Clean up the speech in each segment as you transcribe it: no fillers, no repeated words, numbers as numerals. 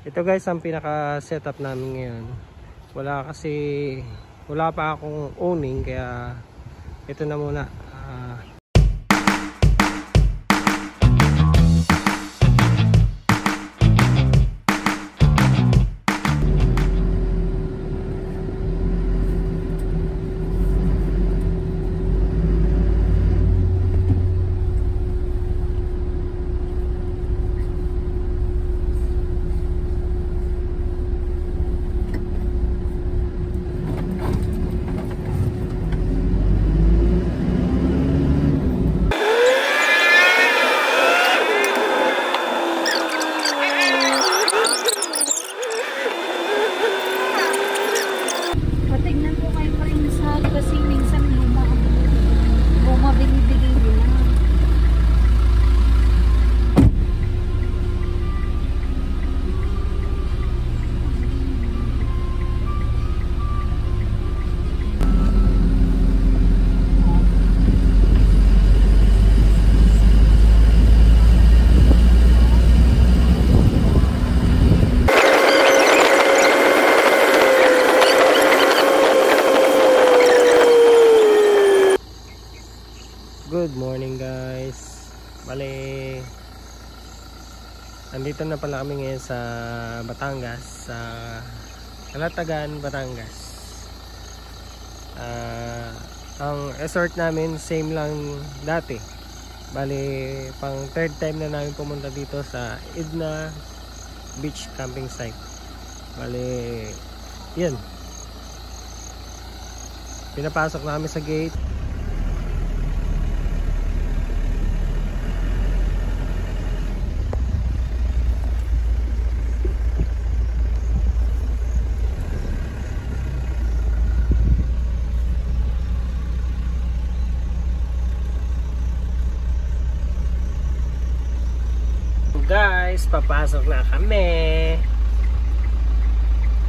Ito guys ang pinaka setup namin ngayon. Wala pa akong owning, kaya ito na muna. Good morning guys. Bale, andito na pala kami ngayon sa Batangas, sa Calatagan, Batangas. Ang resort namin same lang dati. Bale, pang third time na namin pumunta dito sa Edna Beach Camping Site. Bale, yun, pinapasok na kami sa gate. Guys, papasok na kami.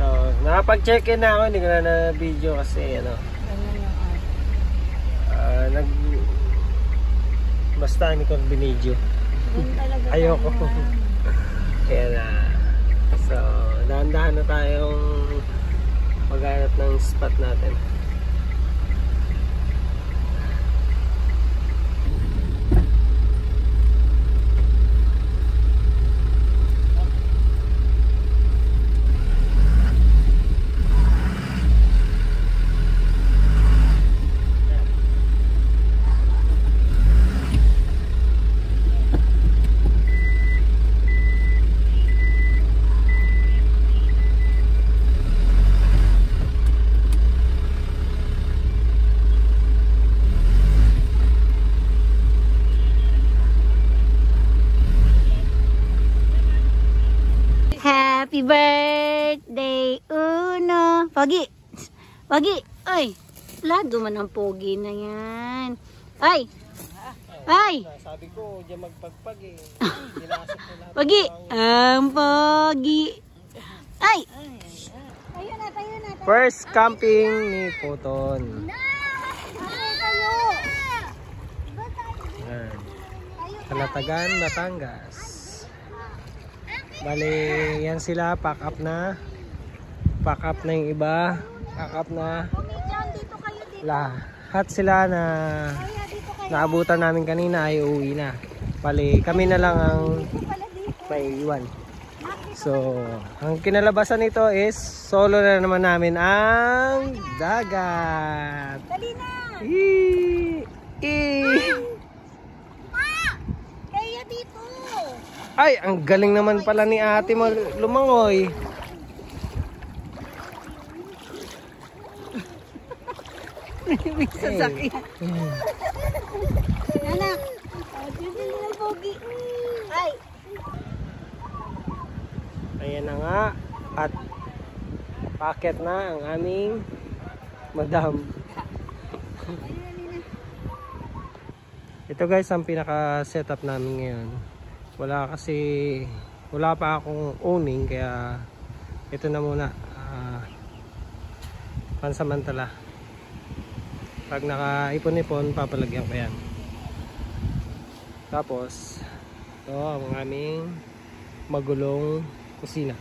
So, nakapag-check-in na ako. Hindi ko na video kasi basta hindi ko binidyo. Ayoko. Kaya na. So, dahan-dahan na tayong maghanap ng spot natin. Happy birthday, Uno. Pagi. Pagi. Ay. Lado man ang pogi na yan. Ay. Ay. Sabi ko, diyan magpagpag eh. Pagi. Ang pogi. Ay. First camping ni Puton. Calatagan, Batangas. Bale, yan sila, pack up na yung iba, pack up na lahat sila na naabutan namin kanina ay uuwi na. Bale, kami na lang ang may iwan. So, ang kinalabasan nito is solo na naman namin ang dagat. Dali na! Ay, ang galing naman pala ni ate lumangoy. May sasakyan. Anak, dito na pogi. Ay. Ayan na nga. At packet na ang aming madam. Ito guys ang pinaka setup namin ngayon. Wala pa akong owning, kaya ito na muna, pansamantala. Pag nakaipon-ipon, papalagyan ko yan. Tapos ito ang aming magulong kusina.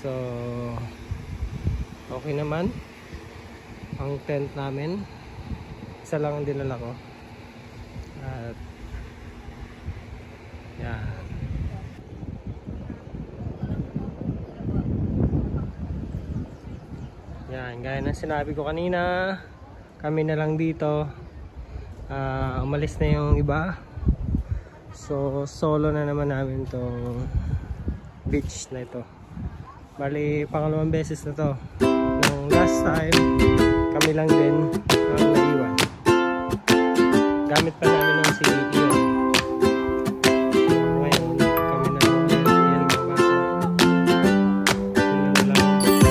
So okay naman ang tent namin, isa lang ang dinala ko. At yan, yan, gaya ng sinabi ko kanina, kami na lang dito. Umalis na yung iba, so solo na naman namin tong beach na ito. Bali pangalawang beses na to. Nung last time kami lang din ang naiwan, gamit pa namin ng si Ian. Ngayon kami na lang ulit. Iyan mga bata, sila na lang ang naliwan.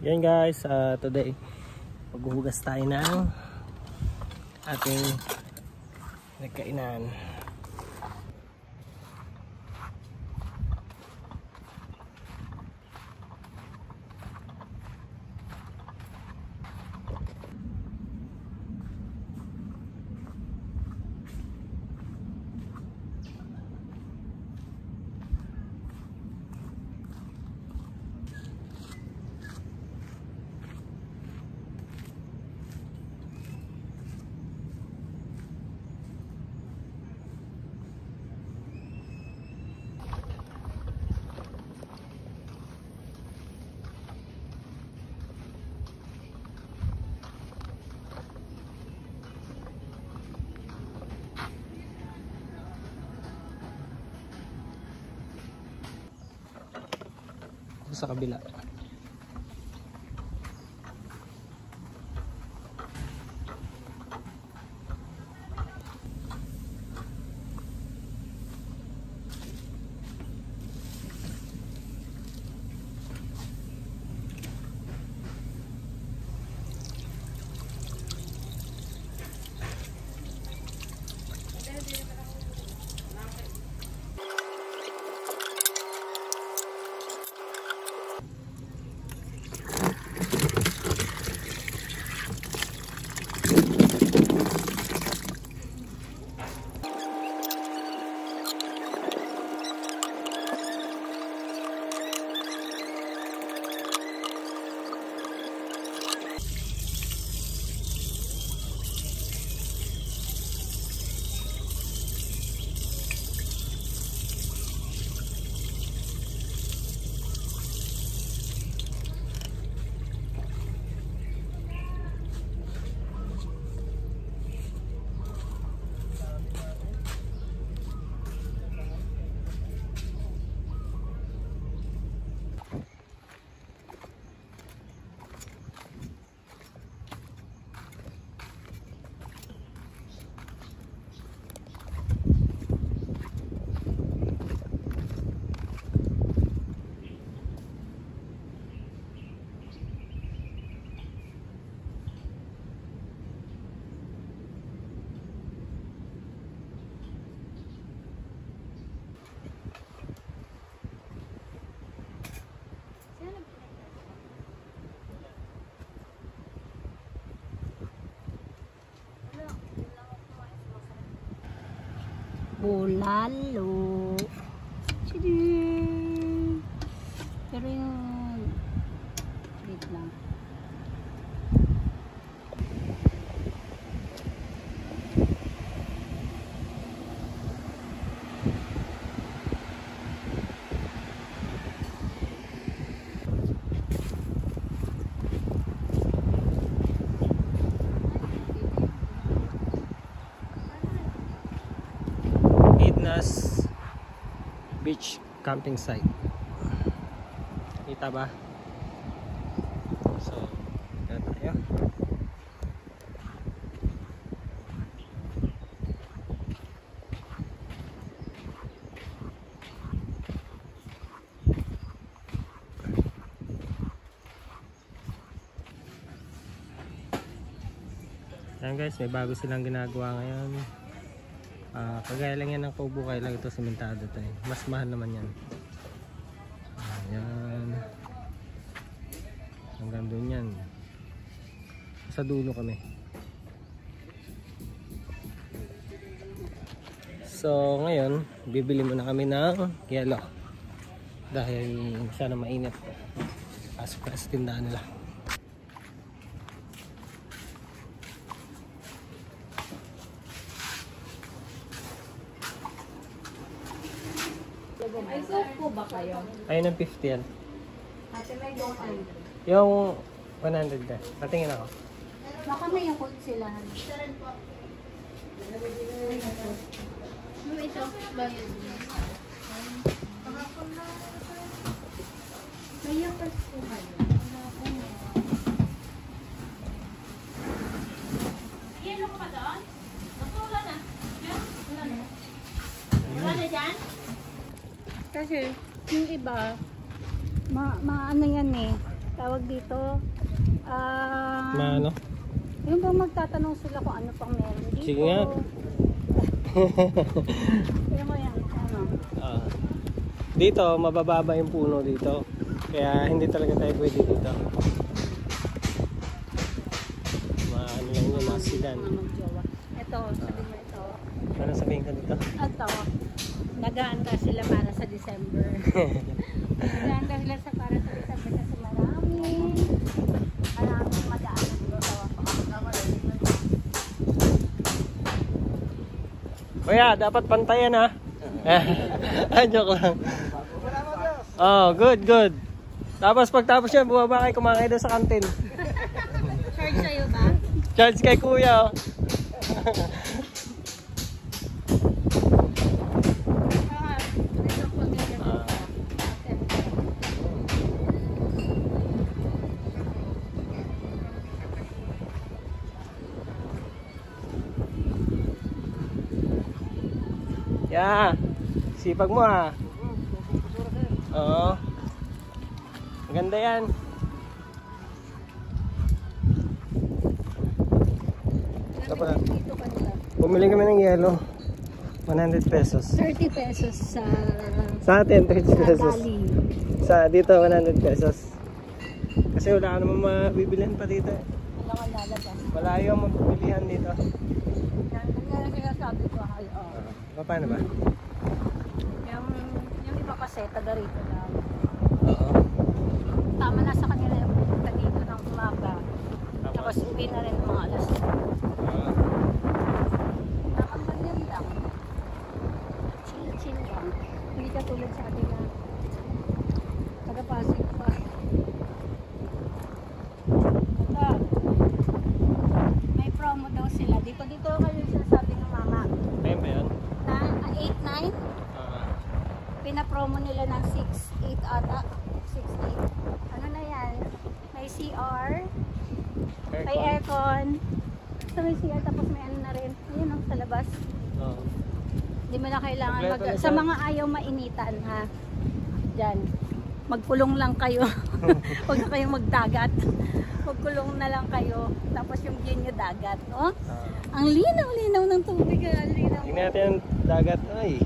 Yan guys, today maghuhugas tayo ng ating nagkainan. Sa kabila. Bulalo. Chidin. Pero yung wait lang. Idnas beach camping site. Kita ba? So, yan tayo. Yan guys, may bago silang ginagawa ngayon. Kagaya lang yan ng Kubukay lang ito, sementado to eh. Mas mahal naman yan. Ayan. Hanggang doon yan. Sa dulo kami. So ngayon, bibili muna kami ng yelo. Dahil sana mainit. Pasok na sa tindahan nila. Ay, soap po ba kayo? Ayun ang 50 yan. Ate, may 200. Yung 100 ka. Patingin ako. Baka may yakot sila. Yung ito, ba yun? May yakot po kayo. Yelo ka pa doon? Wala na. Wala na. Wala na dyan? Kasi yung iba, ano yan eh, tawag dito, Maano? yung bang magtatanong sila kung ano pang meron dito. Sige nga. Kaya mo yan, ano? Dito, mabababa yung puno dito. Kaya hindi talaga tayo pwede dito. Maano lang yung mga sidan. Magjowa. Ito, sabi mo ito. Ano sabihin ka dito? Ito, nag-aanda sila para sa December. Nag-aanda sila para sa December kasi maraming mag-aanda dito. Kuya, dapat pantayan ha. Joke lang. Oh, good, good. Tapos pagtapos yan, bumaba kayo kumakain doon sa kantin. Charge sa'yo ba? Charge kay kuya. Oh. Yeah, sipag mo ha. Oo. Maganda yan. Bumili kami ng yelo. 100 pesos. 30 pesos sa atin, 30 pesos. Bali. Sa dito, 100 pesos. Kasi wala ka naman mabibilihan pa dito. Wala kang lalabas. Malayo ang magbilihan dito. Yan ang sinasabi ko. Paano ba? Yung iba kasi, taga rito lang. Oo. Tama na sa kanila yung pupunta dito ng umaga. Tapos uwi na rin mga alas. Nakapagyan lang. Chill lang. Hindi ka tulad sa atin na taga-Pasig pa. May promo daw sila. Dito kayo sinasabi ng mama. Ayun ba yun? Na 8-9? Pinapromo nila ng 6-8 ata. 6-8. Ano na yan? May CR. May aircon. Basta may CR tapos may ano na rin. Ayun ang sa labas. Oo. Hindi mo na kailangan Kompleto na sa siya. mga ayaw mainitan ha. Diyan. Magkulong lang kayo. Huwag na kayong magdagat. Magkulong na lang kayo. Tapos yung view nyo dagat. No? Ang linaw-linaw ng tubig. Ang linaw. Tingnan natin ang dagat. Ay.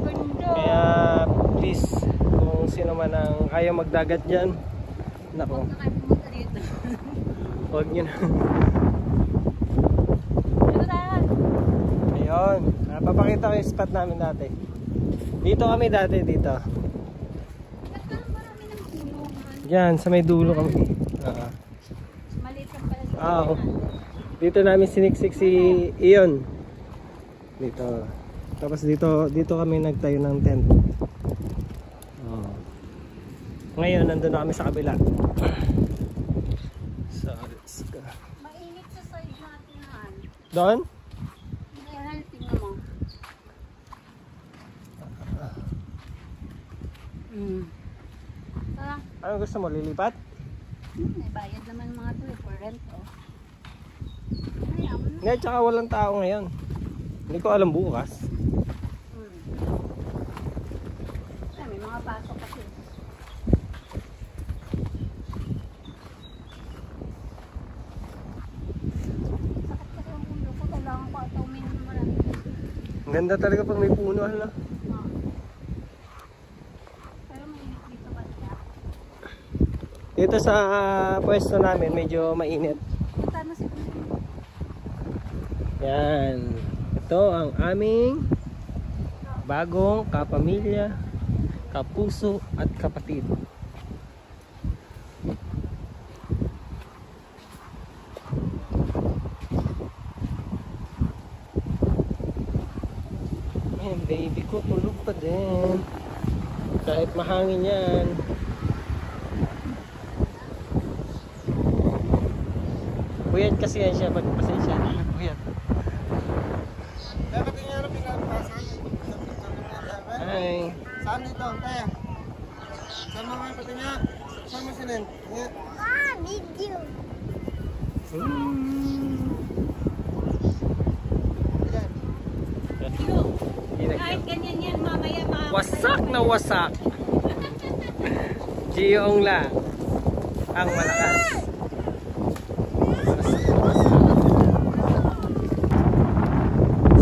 Ganda. Kaya please, kung sino man ang kaya magdagat dyan, nako, Huwag na kayo pumunta dito. huwag nyo na. Ano na? Ayun, papakita ko yung spot namin dati. Dito kami dati, dito. Parang marami ng kulungan. Diyan, sa may dulo kami. Maliit lang pala sa Oo. Dito namin siniksik si Ion. Dito. Tapos dito kami nagtayo ng tent. Oh. Ngayon nandun na kami sa kabila. So, let's go. mainit sa side natin han. Doon? Tingnan mo. Ano gusto mo? Lilipat? May bayad naman mga to for rent, oh. Ayan. Ngayon, tsaka walang tao ngayon. Hindi ko alam bukas. Ay, may mga pasok kasi. Sakit kasi ang ulo ko. Kailangan ko ito uminom marami. Ang ganda talaga pag may puno. Hala. Pero mainit dito ba siya? Dito sa pwesto namin, medyo mainit. Punta na si Kuya. Yan. Ito ang aming bagong kapamilya, kapuso at kapatid. Ayan, baby ko tulog pa din. Kahit mahangin yan. Puyat kasi yan siya. Pasensya na. Puyat. Hi. Saan dito? Kaya? Saan mo kayo pati niya? Saan mo sinin? Video. Kahit ganyan yan, mamaya Wasak na wasak. Giyong lang ang malakas.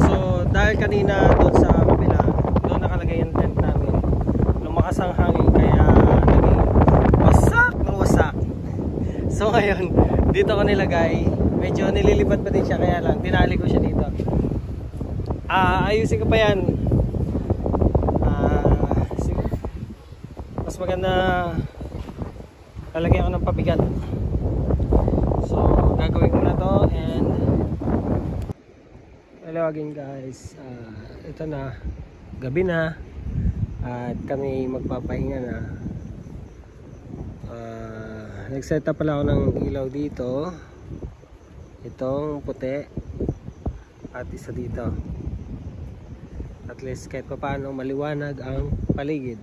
So dahil kanina doon sa kabila, doon nakalagay yung tent namin, lumakas ang hangin kaya naging wasak na wasak. So ngayon dito ko nilagay, medyo nililipat pa din siya, kaya lang tinali ko siya dito. Ayusin ko pa yan. Mas maganda lalagyan ko ng pabigat. So gagawin ko na to, and hello again guys. Ito na, gabi na at kami magpapahinga na. Nag-set up pala ako ng ilaw dito, itong puti at isa dito, at least kahit pa paano maliwanag ang paligid.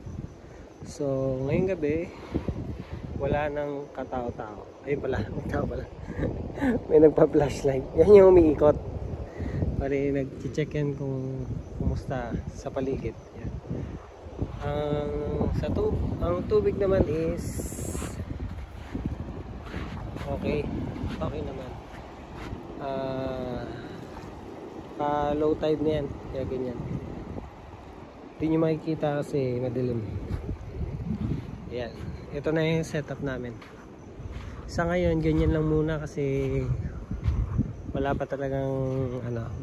So ngayong gabi wala nang katao-tao. Ay pala, may tao pala. May nagpa-flashlight. Yan yung umiikot. Pare nag-check in kung kumusta sa paligid. Yan. Ang tubig naman is okay. Okay naman. Low tide na yan. Kaya ganyan. Hindi nyo makikita kasi madilim. Yan. Ito na yung setup namin. Sa ngayon, ganyan lang muna kasi wala pa talagang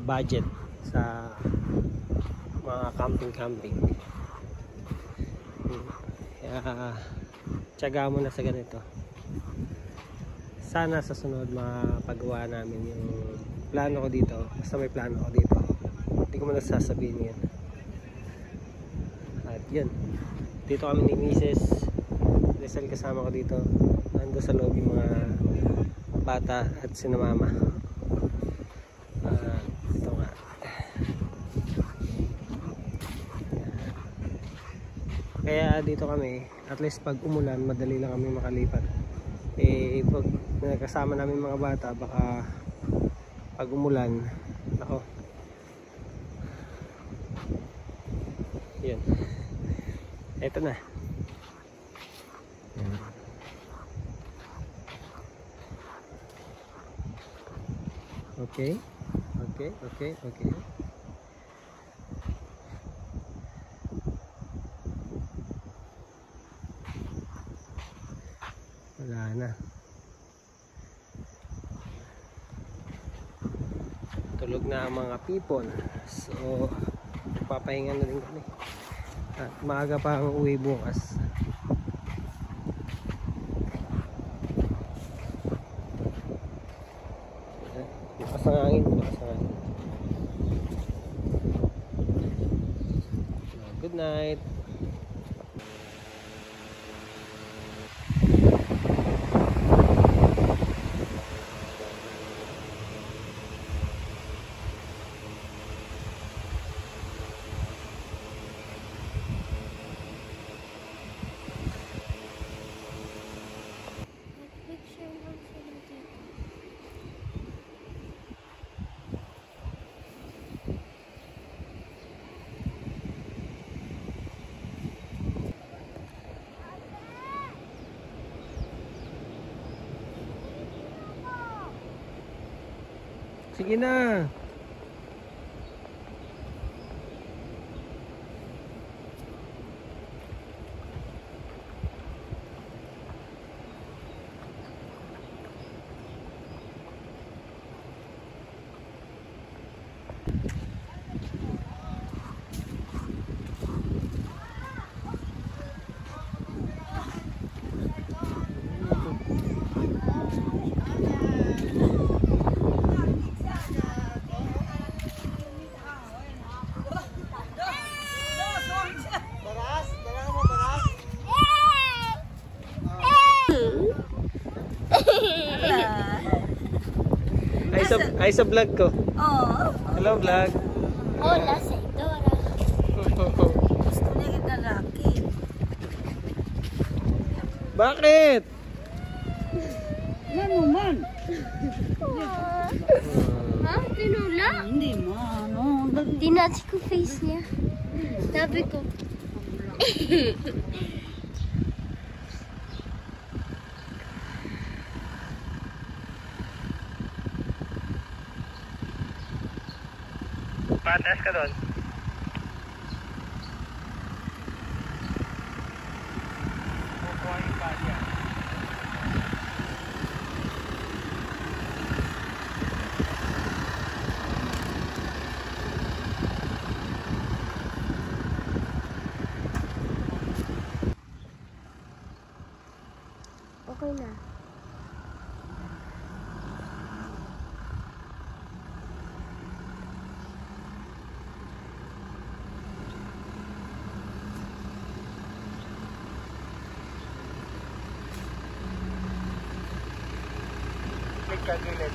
budget sa mga camping. Kaya tiyaga muna sa ganito. Sana sa sunod mapagawa namin yung plano ko dito. Basta may plano ko dito. Hindi ko muna sasabihin yan. At yun. Dito kami ni Mrs. Rizal, kasama ko dito. Nando sa loob yung mga bata at sina mama. Ito nga. Kaya dito kami, at least pag umulan, madali lang kami makalipat. Pag kasama namin mga bata, baka pag umulan, ako. Yun. Ito na. Okay. Wala na. Tulog na ang mga people. So, papahinga na rin kami. At maaga pa ang uwi bukas. Bukas ang hangin. Good night. Sige na. Baras? Dala mo baras? Ay sa vlog ko. Oh. Hello vlog. Hola, Seidora. Gusto niya kita laki. Bakit? Ano man? Ha? Tinula? Hindi man. Dinati ko face niya. Sabi ko. Patas ka doon. Okay na. Kagilid.